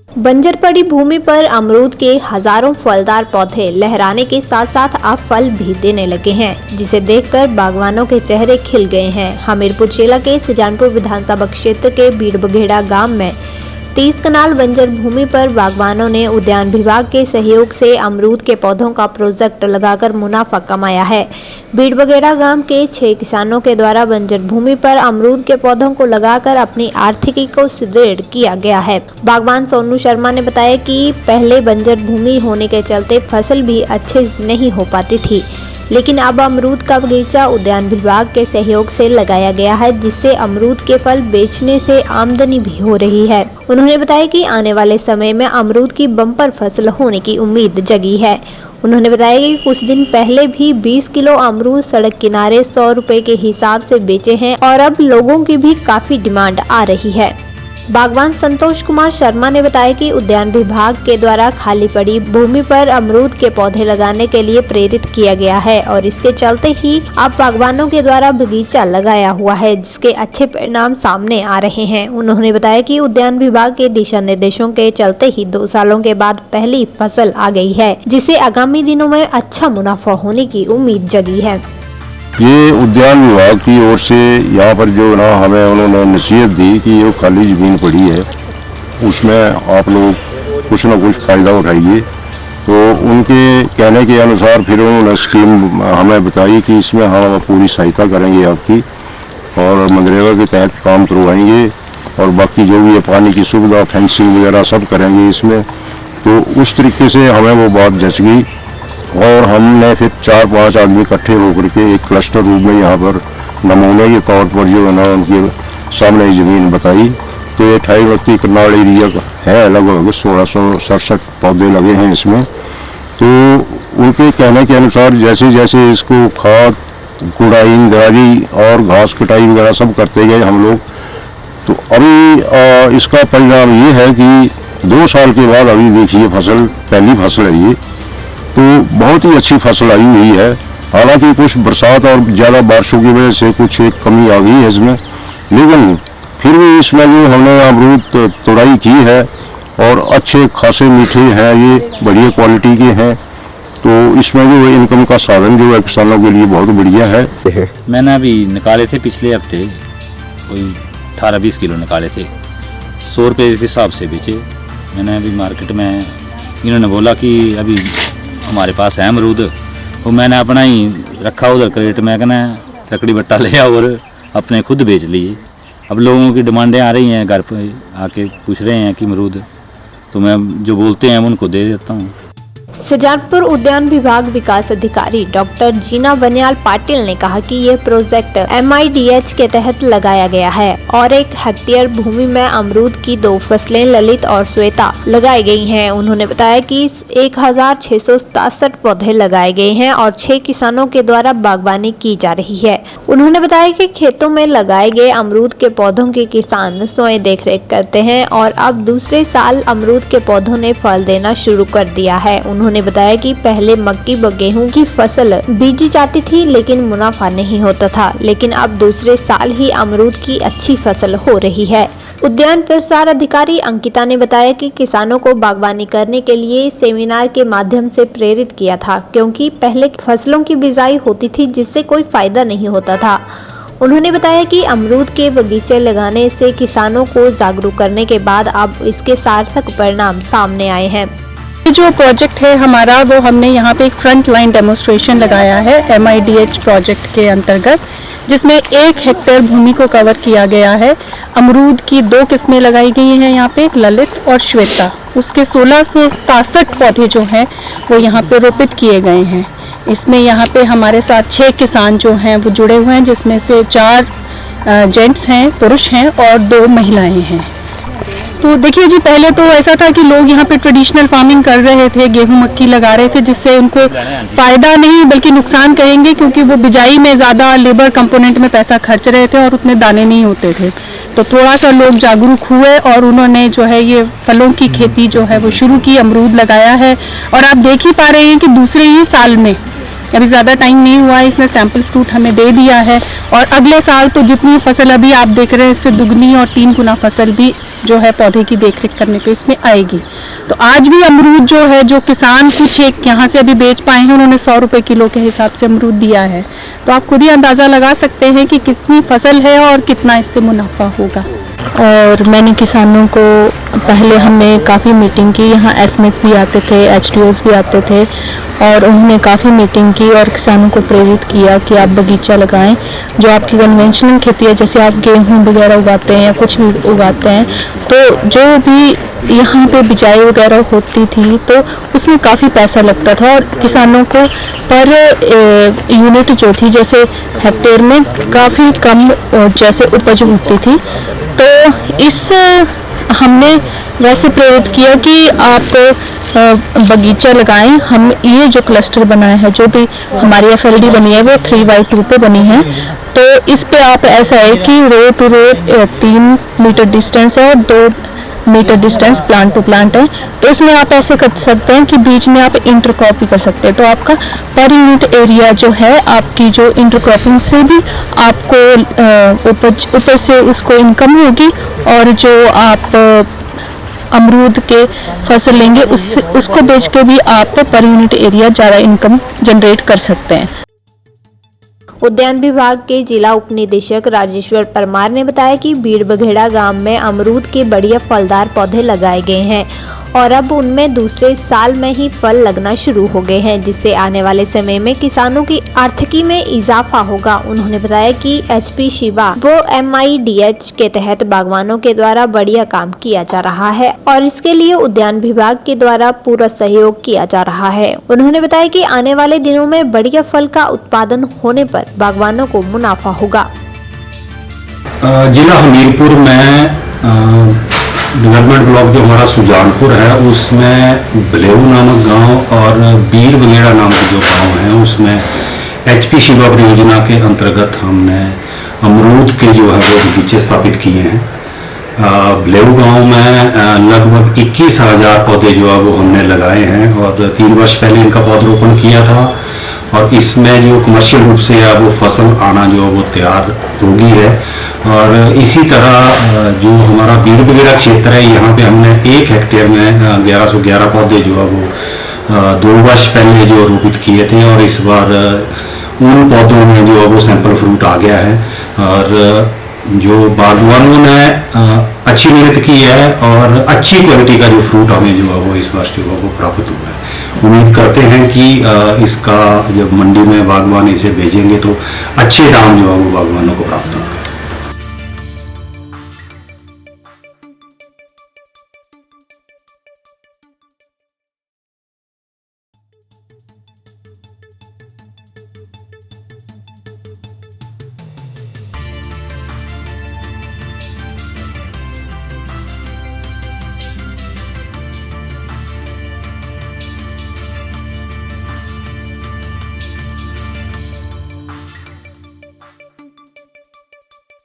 बंजर पड़ी भूमि पर अमरूद के हजारों फलदार पौधे लहराने के साथ साथ अब फल भी देने लगे हैं, जिसे देखकर बागवानों के चेहरे खिल गए हैं। हमीरपुर जिला के सुजानपुर विधानसभा क्षेत्र के बीड़बघेड़ा गांव में 30 कनाल बंजर भूमि पर बागवानों ने उद्यान विभाग के सहयोग से अमरूद के पौधों का प्रोजेक्ट लगाकर मुनाफा कमाया है। बीड़बघेड़ा गांव के 6 किसानों के द्वारा बंजर भूमि पर अमरूद के पौधों को लगाकर अपनी आर्थिकी को सुदृढ़ किया गया है। बागवान सोनू शर्मा ने बताया कि पहले बंजर भूमि होने के चलते फसल भी अच्छे नहीं हो पाती थी, लेकिन अब अमरूद का बगीचा उद्यान विभाग के सहयोग से लगाया गया है, जिससे अमरूद के फल बेचने से आमदनी भी हो रही है। उन्होंने बताया कि आने वाले समय में अमरूद की बम्पर फसल होने की उम्मीद जगी है। उन्होंने बताया कि कुछ दिन पहले भी 20 किलो अमरूद सड़क किनारे 100 रुपए के हिसाब से बेचे हैं और अब लोगों की भी काफी डिमांड आ रही है। बागवान संतोष कुमार शर्मा ने बताया कि उद्यान विभाग के द्वारा खाली पड़ी भूमि पर अमरूद के पौधे लगाने के लिए प्रेरित किया गया है और इसके चलते ही अब बागवानों के द्वारा बगीचा लगाया हुआ है, जिसके अच्छे परिणाम सामने आ रहे हैं। उन्होंने बताया कि उद्यान विभाग के दिशा निर्देशों के चलते ही 2 सालों के बाद पहली फसल आ गई है, जिससे आगामी दिनों में अच्छा मुनाफा होने की उम्मीद जगी है। ये उद्यान विभाग की ओर से यहाँ पर जो ना हमें उन्होंने नसीहत दी कि ये खाली ज़मीन पड़ी है, उसमें आप लोग कुछ ना कुछ फ़ायदा उठाइए। तो उनके कहने के अनुसार फिर उन्होंने स्कीम हमें बताई कि इसमें हम पूरी सहायता करेंगे आपकी और मनरेगा के तहत काम करवाएंगे और बाकी जो भी है पानी की सुविधा, फेंसिंग वगैरह सब करेंगे इसमें। तो उस तरीके से हमें वो बात जच गई और हमने फिर 4-5 आदमी इकट्ठे होकर के एक क्लस्टर रूप में यहाँ पर नमूने के तौर पर जो है ना उनके सामने ज़मीन बताई। तो ये 28 कनाल एरिया है, लगभग 1667 पौधे लगे हैं इसमें। तो उनके कहने के अनुसार जैसे जैसे इसको खाद, गुड़ाई, दराई और घास कटाई वगैरह सब करते गए हम लोग, तो अभी इसका परिणाम ये है कि 2 साल के बाद अभी देखिए फसल, पहली फसल है ये, तो बहुत ही अच्छी फसल आई हुई है। हालांकि कुछ बरसात और ज़्यादा बारिशों की वजह से कुछ एक कमी आ गई है इसमें, लेकिन फिर भी इसमें जो हमने अमरूद तोड़ाई की है और अच्छे खासे मीठे हैं, ये बढ़िया क्वालिटी के हैं। तो इसमें जो इनकम का साधन जो है किसानों के लिए बहुत बढ़िया है। मैंने अभी निकाले थे पिछले हफ्ते, कोई 18-20 किलो निकाले थे, 100 रुपये के हिसाब से बेचे मैंने। अभी मार्केट में इन्होंने बोला कि अभी हमारे पास है अमरूद, वो मैंने अपना ही रखा उधर क्रेट में, कहना लकड़ी बट्टा लिया और अपने खुद बेच लिए। अब लोगों की डिमांडें आ रही हैं, घर पर आके पूछ रहे हैं कि अमरूद, तो मैं जो बोलते हैं उनको दे देता हूँ। सुजानपुर उद्यान विभाग विकास अधिकारी डॉक्टर जीना बनियाल पाटिल ने कहा कि यह प्रोजेक्ट MIDH के तहत लगाया गया है और 1 हेक्टेयर भूमि में अमरूद की 2 फसलें ललित और श्वेता लगाई गई हैं। उन्होंने बताया कि 1667 पौधे लगाए गए हैं और 6 किसानों के द्वारा बागवानी की जा रही है। उन्होंने बताया कि खेतों में लगाए गए अमरूद के पौधों के किसान स्वयं देखरेख करते हैं और अब दूसरे साल अमरूद के पौधों ने फल देना शुरू कर दिया है। उन्होंने बताया कि पहले मक्की व गेहूं की फसल बीजी जाती थी, लेकिन मुनाफा नहीं होता था, लेकिन अब दूसरे साल ही अमरूद की अच्छी फसल हो रही है। उद्यान प्रसार अधिकारी अंकिता ने बताया कि किसानों को बागवानी करने के लिए सेमिनार के माध्यम से प्रेरित किया था, क्योंकि पहले फसलों की बिजाई होती थी जिससे कोई फायदा नहीं होता था। उन्होंने बताया कि अमरूद के बगीचे लगाने से किसानों को जागरूक करने के बाद अब इसके सार्थक परिणाम सामने आए हैं। जो प्रोजेक्ट है हमारा, वो हमने यहाँ पे एक फ्रंट लाइन डेमोन्स्ट्रेशन लगाया है MIDH प्रोजेक्ट के अंतर्गत, जिसमें 1 हेक्टेयर भूमि को कवर किया गया है। अमरूद की 2 किस्में लगाई गई हैं यहाँ पे, ललित और श्वेता। उसके 1667 पौधे जो हैं वो यहाँ पे रोपित किए गए हैं। इसमें यहाँ पे हमारे साथ 6 किसान जो हैं वो जुड़े हुए हैं, जिसमें से 4 जेंट्स हैं, पुरुष हैं और 2 महिलाएं हैं। तो देखिए जी, पहले तो ऐसा था कि लोग यहाँ पे ट्रेडिशनल फार्मिंग कर रहे थे, गेहूं मक्की लगा रहे थे, जिससे उनको फ़ायदा नहीं बल्कि नुकसान कहेंगे, क्योंकि वो बिजाई में ज़्यादा लेबर कंपोनेंट में पैसा खर्च रहे थे और उतने दाने नहीं होते थे। तो थोड़ा सा लोग जागरूक हुए और उन्होंने जो है ये फलों की खेती जो है वो शुरू की, अमरूद लगाया है। और आप देख ही पा रहे हैं कि दूसरे ही साल में, अभी ज़्यादा टाइम नहीं हुआ है, इसने सैंपल फ्रूट हमें दे दिया है और अगले साल तो जितनी फसल अभी आप देख रहे हैं इससे दुगनी और 3 गुना फसल भी जो है पौधे की देखरेख करने को इसमें आएगी। तो आज भी अमरूद जो है, जो किसान कुछ एक यहाँ से अभी बेच पाए हैं, उन्होंने 100 रुपये किलो के हिसाब से अमरूद दिया है। तो आप खुद ही अंदाज़ा लगा सकते हैं कि कितनी फसल है और कितना इससे मुनाफा होगा। और मैंने किसानों को पहले हमने काफ़ी मीटिंग की, यहाँ एसएमएस भी आते थे, एचडीओस भी आते थे, और उन्होंने काफ़ी मीटिंग की और किसानों को प्रेरित किया कि आप बगीचा लगाएं। जो आपकी कन्वेंशनल खेती है, जैसे आप गेहूं वगैरह उगाते हैं या कुछ भी उगाते हैं, तो जो भी यहाँ पे बिजाई वगैरह होती थी तो उसमें काफ़ी पैसा लगता था, और किसानों को पर यूनिट जो थी, जैसे हेक्टेयर में काफ़ी कम जैसे उपज होती थी। तो इस हमने वैसे प्रेरित किया कि आप बगीचा लगाएं। हम ये जो क्लस्टर बनाए हैं, जो भी हमारी एफएलडी बनी है वो 3x2 पे बनी है। तो इस पे आप ऐसा है कि row to row 3 metre distance है और 2 metre distance plant to plant है। तो इसमें आप ऐसे कर सकते हैं कि बीच में आप इंटरक्रॉप भी कर सकते हैं। तो आपका पर यूनिट एरिया जो है, आपकी जो इंटरक्रॉपिंग से भी आपको उपज से उसको इनकम होगी, और जो आप अमरूद के फसल लेंगे उसको बेच के भी आप पर यूनिट एरिया ज़्यादा इनकम जनरेट कर सकते हैं। उद्यान विभाग के जिला उप निदेशक राजेश्वर परमार ने बताया कि बीड़ बघेड़ा गांव में अमरूद के बढ़िया फलदार पौधे लगाए गए हैं और अब उनमें दूसरे साल में ही फल लगना शुरू हो गए हैं, जिससे आने वाले समय में किसानों की आर्थिकी में इजाफा होगा। उन्होंने बताया कि एचपी शिवा वो MIDH के तहत बागवानों के द्वारा बढ़िया काम किया जा रहा है और इसके लिए उद्यान विभाग के द्वारा पूरा सहयोग किया जा रहा है। उन्होंने बताया कि आने वाले दिनों में बढ़िया फल का उत्पादन होने पर बागवानों को मुनाफा होगा। जिला हमीरपुर में डेवलपमेंट ब्लॉक जो हमारा सुजानपुर है, उसमें बलेऊ नामक गांव और बीड़ बघेड़ा नामक जो गांव है, उसमें एचपी शिवा परियोजना के अंतर्गत हमने अमरूद के जो है वो बगीचे स्थापित किए हैं। बलेऊ गांव में लगभग 21,000 पौधे जो है वो हमने लगाए हैं और 3 वर्ष पहले इनका पौधरोपण किया था, और इसमें जो कमर्शियल रूप से है वो फसल आना जो वो तैयार होगी है। और इसी तरह जो हमारा बीड़ बघेड़ा क्षेत्र है, यहाँ पे हमने 1 हेक्टेयर में 1111 पौधे जो है वो 2 वर्ष पहले जो रोपित किए थे, और इस बार उन पौधों में जो है वो सैंपल फ्रूट आ गया है। और जो बागवानों ने अच्छी मेहनत की है और अच्छी क्वालिटी का जो फ्रूट हमें जो है वो इस बार जो है वो प्राप्त हुआ है। उम्मीद करते हैं कि इसका जब मंडी में बागवान इसे भेजेंगे तो अच्छे दाम जो है वो बागवानों को प्राप्त होंगे।